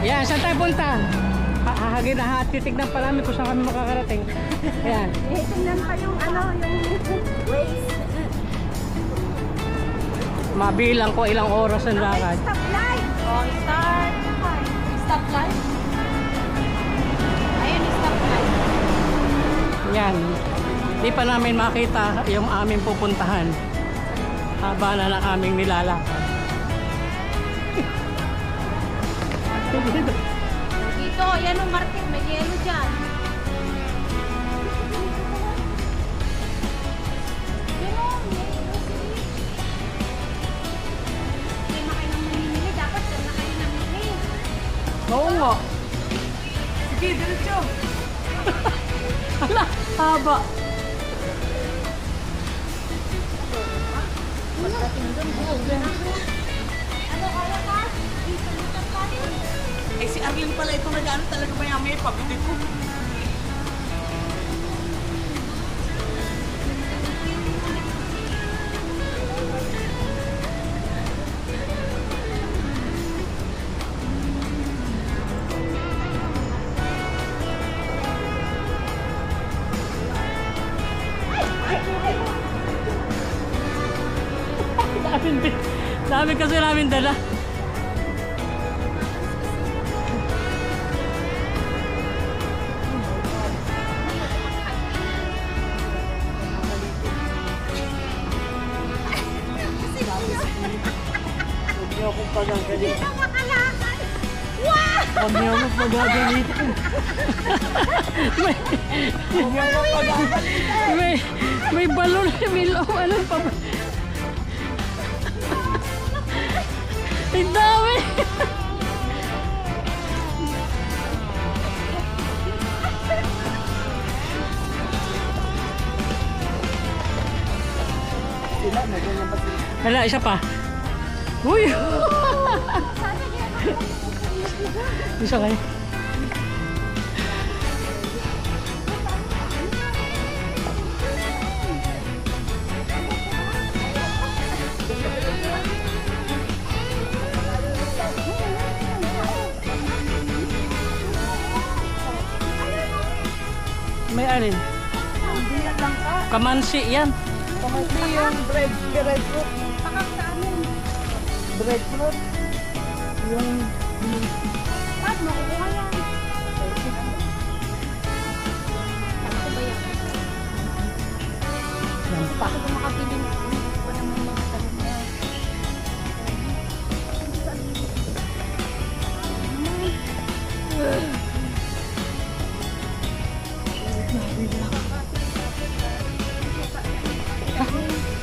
Yan, saan tayo punta? Hahagin na titignan pa namin kung saan kami makakarating. Ayan. Tingnan pa yung yung waste. Mabilang ko ilang oras ang lakad. Stoplight! Oh, start. Stoplight? Ayun, stoplight. Yan. Di pa namin makita yung aming pupuntahan. Haba na lang aming nilalakad. Dito, yan ang market. May yelo dyan. Oo nga. Sige, diretso. Ala, haba. Ano kaya ka? Isalitan pa rin. Eh si Arlene pala ito nag-ano talaga maya-maya pabili ko. Dami kasi namin dala. Huwag niyo akong pagagalitin. Huwag niyo akong pagagalitin. May balon. Ano pa ba? Ang dami! Wala, isa pa. Uy! Isa kayo. May alin? Kamansi yan. Pamasi yung breadfruit. Breadfruit. Yung... Pag makukuha yan. Yan pa. Kung makapili na ko naman mga tanong niya.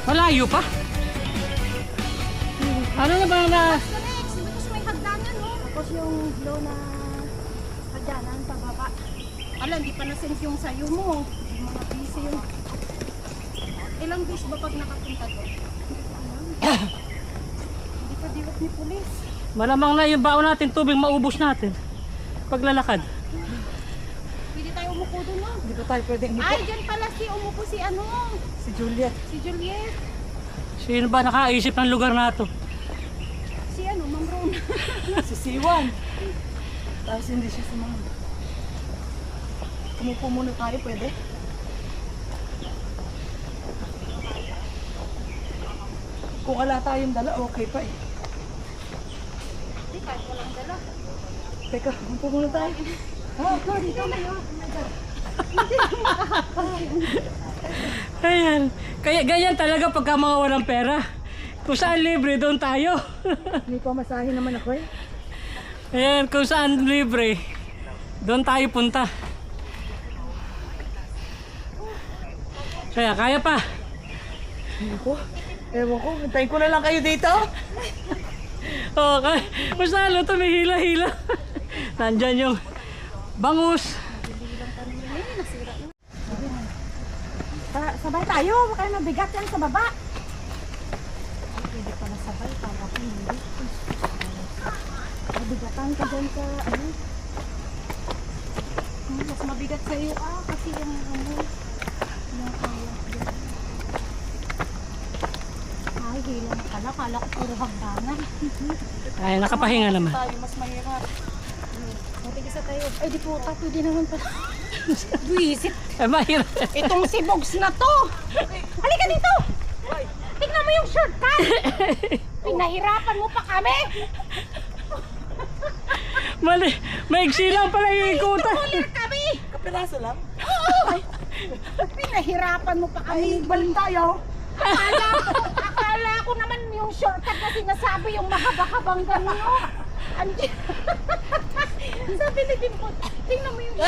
Malayo pa. Ano na ba na? Tapos may hagdanan, no? Tapos yung low na hagdanan sa baba. Alam, hindi pa na-sense yung sayo mo. Yung mga busy yung... Ilang days ba pag nakapunta doon? Hindi pa diwat ni pulis. Malamang na yung baon natin tubig maubos natin. Paglalakad. Pwede tayo umupo doon, no? Hindi pa tayo pwede umupo. Ay, dyan pala si umupo si ano? Si Juliet. Si Juliet. Sino ba nakaisip ng lugar na to? Si ano, Ma'am Rona. Si Siwan. Tapos hindi siya sumama. Umupo muna tayo, pwede? Kung wala tayong dala, okay pa eh. Hindi, kahit walang dala. Teka, umupo muna tayo. Oh, go, dito na yun. Oh my God. Ayan. Kaya ganyan talaga pagka mga walang pera. Kung saan libre, doon tayo. May pamasahin naman ako eh. Ayan, kung saan libre, doon tayo punta. Kaya pa. Ewan ko, hintayin ko na lang kayo dito. Okay. Basta lang ito, may hila-hila. Nandyan yung bangus. Sabay tayo, baka mabigat yan sa baba. Hindi pa nasabay, para ko hindi. Mabigatan ka dyan sa ano. Mas mabigat sa iyo kasi yung ano. Yung kaya dyan. Ay, hila na pala. Kala ko puro hagdanan. Ay, nakapahinga naman. Tayo mas mahirap. Tigisa tayo. Ay, di puta. Pwede naman pala. Buisit. Mahirap. Itong si Bogs na to. Halika dito. Tingnan mo yung shortcut. Pinahirapan mo pa kami. Mali. Maigsi lang pala yung ikutan. Tulir kami. Kapiraso lang. Oo. Pinahirapan mo pa kami. Balik tayo. Akala ko naman yung shortcut na sinasabi yung mahaba-habang gano'n. Sabi ni Dimpot, tingnan mo yung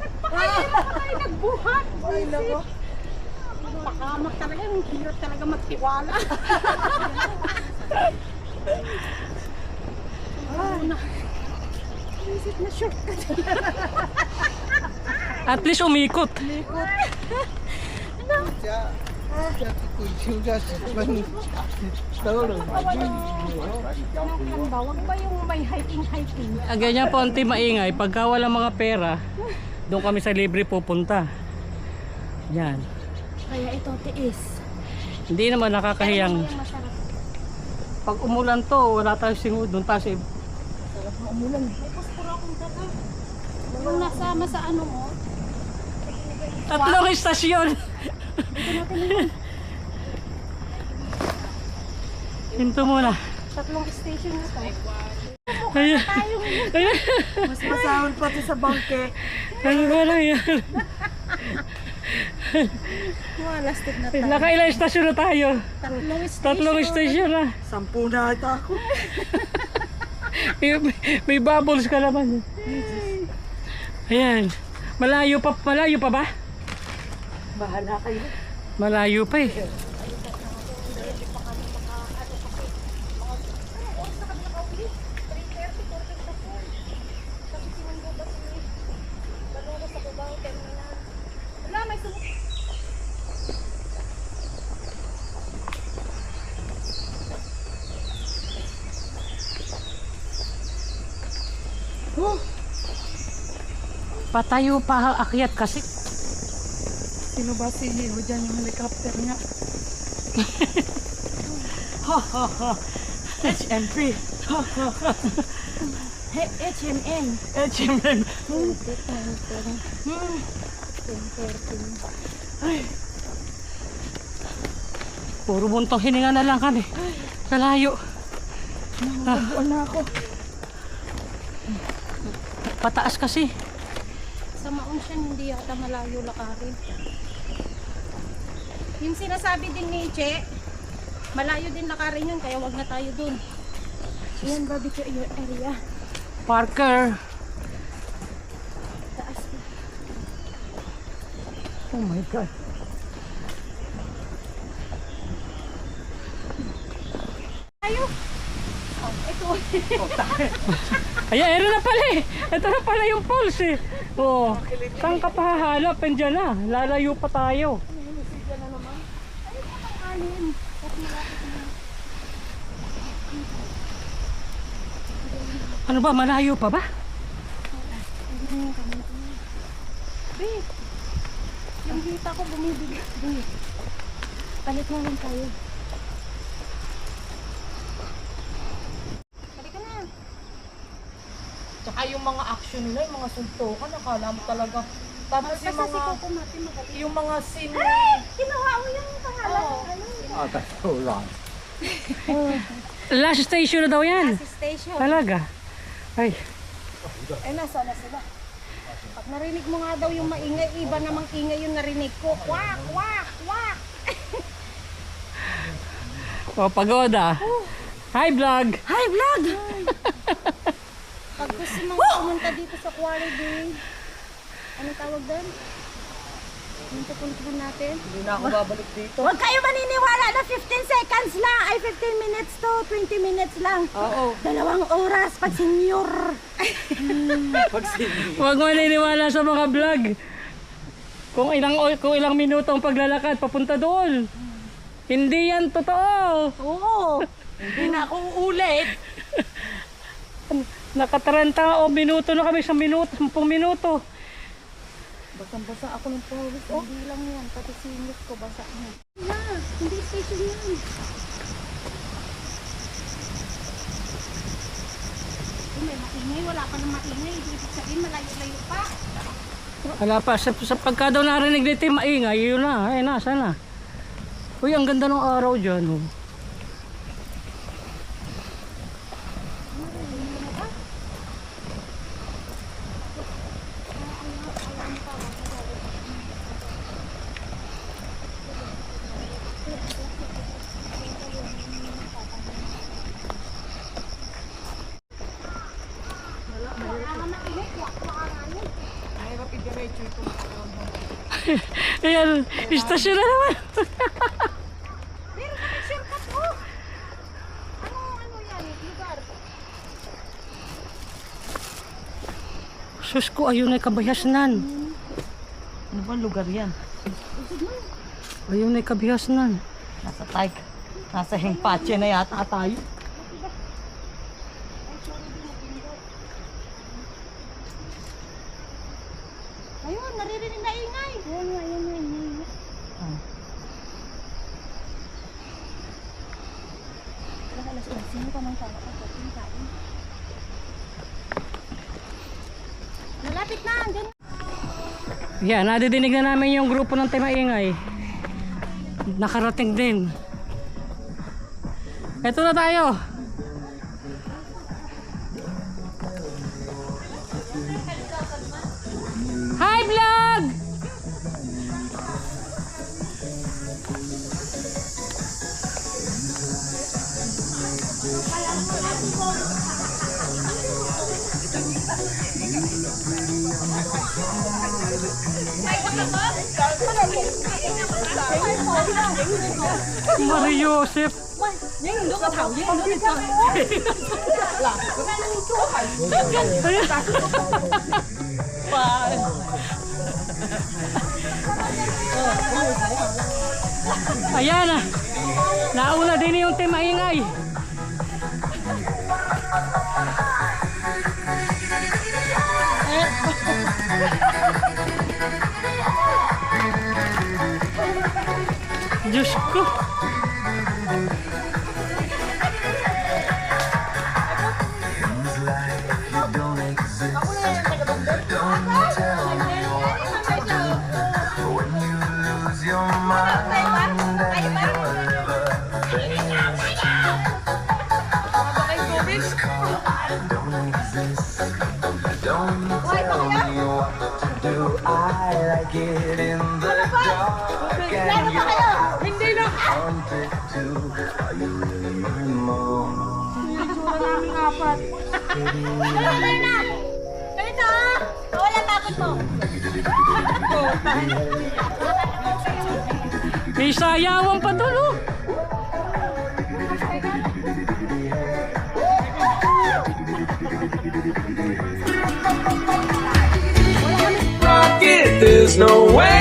nagpakailan pa tayo nagbuhat. Ay, nako. Pakamak talaga, yung hirap talaga magtiwala. Isip na shortcut. At least umikot. Wag ba yung may hiking-hiking? Ganyan po ang maingay. Pagka walang mga pera, doon kami sa libre pupunta. Yan. Kaya ito tiis. Hindi naman nakakahiyang. Pero masarap. Pag umulan to, wala tayong singod. Doon tayo sa May puspura akong taga. Yung nasama sa ano mo, tatlong istasyon. dito natin yun. Hinto muna. Tatlong station na to. Ayan. Tayong Ayan. Mas masahol pati sa bangke. Ano ba lang yan? malastik na tayo. Nakailang istasyon na tayo. Tatlong Tatlong istasyon na. 10 na ata ako. May bubbles ka naman. Ayan. Malayo pa ba? Bahala kayo. Malayo pa eh. Wala, may sumuk. Patayo pa akyat kasi. Sino ba si Hiro dyan yung helicopter niya? HMP. HMN. HMM. Puro buntong hininga na lang kami. Sa layo. Buwan na ako. Pataas kasi. Sa Maunsian, hindi yata malayo lakarin. Yung sinasabi din ni Che, malayo din lakarin yun, kaya wag na tayo dun. Yan, barbecue area. Parker. Taas. Oh my God. Tayo. Oh, ito. Ayan, ero na pala eh. Ito na pala yung pulse eh. Oh, saan ka pa hahanap? Andiyan na. Lalayo pa tayo. Alin. Ano ba? Malayo pa ba? Be, yung hita ko bumibig. Be, palit na lang tayo. Halika na. Tsaka yung mga action nila, yung mga suntukan, nakala mo talaga. Tapos Kasi si Coco natin magaling. yung mga scene Kinuha mo yung pangalan. Last station na daw yan. Sa station. Talaga. Ay, Eh, nasa na sila? Pag narinig mo nga daw yung maingay, iba namang ingay yung narinig ko. Kwak, kwak, kwak. oh, pagoda. Hi vlog. Hi, vlog! Pag gusto mong pumunta dito sa Quarry Bay, anong tawag doon? Anong pupuntahan natin? hindi na ako babalik dito. Huwag kayo maniniwala na 15 seconds lang. Ay, 15 minutes to 20 minutes lang. Oo. 2 oras pag senior. Pag sini. Huwag maniniwala sa mga vlog. Kung ilang minuto ang paglalakad papunta doon. Hindi yan totoo. Oo. Hindi na ako uulit. Naka 30 o minuto na kami, 10 minuto. Basang-basa ako ng pawis. Oh. Hindi lang yan. Pati singit ko basa na. Yeah, hindi station yan. May maingay maingay, wala pa nang maingay. Ibig sabihin, malayo-layo pa. Wala pa. Sa pagka daw narinig dito yung maingay, yun na. Ay, nasa na. Uy, ang ganda ng araw dyan. Oh. Ayan, istasyon na naman. Meron ka ng shortcut mo. Ano yan? Lugar. Sus ko, ayun ay kabihasnan. Ano ba lugar yan? Ayun ay kabihasnan. Nasa Taik. Nasa Hengpache na yata tayo. Ayun, naririnig na ingay. Ayun nga, ingay. Ah. Sino pa man tayo kapag kain? Malapit na, andyan. Yan, nadidinig na namin yung grupo ng Timaingay. Nakarating din. Eto na tayo. Hi vlog! Maria Joseph. Ayan na. Nauna din yung Timaingay. Diyos ko. May sayawan pa doon, oh. Rocket, there's no way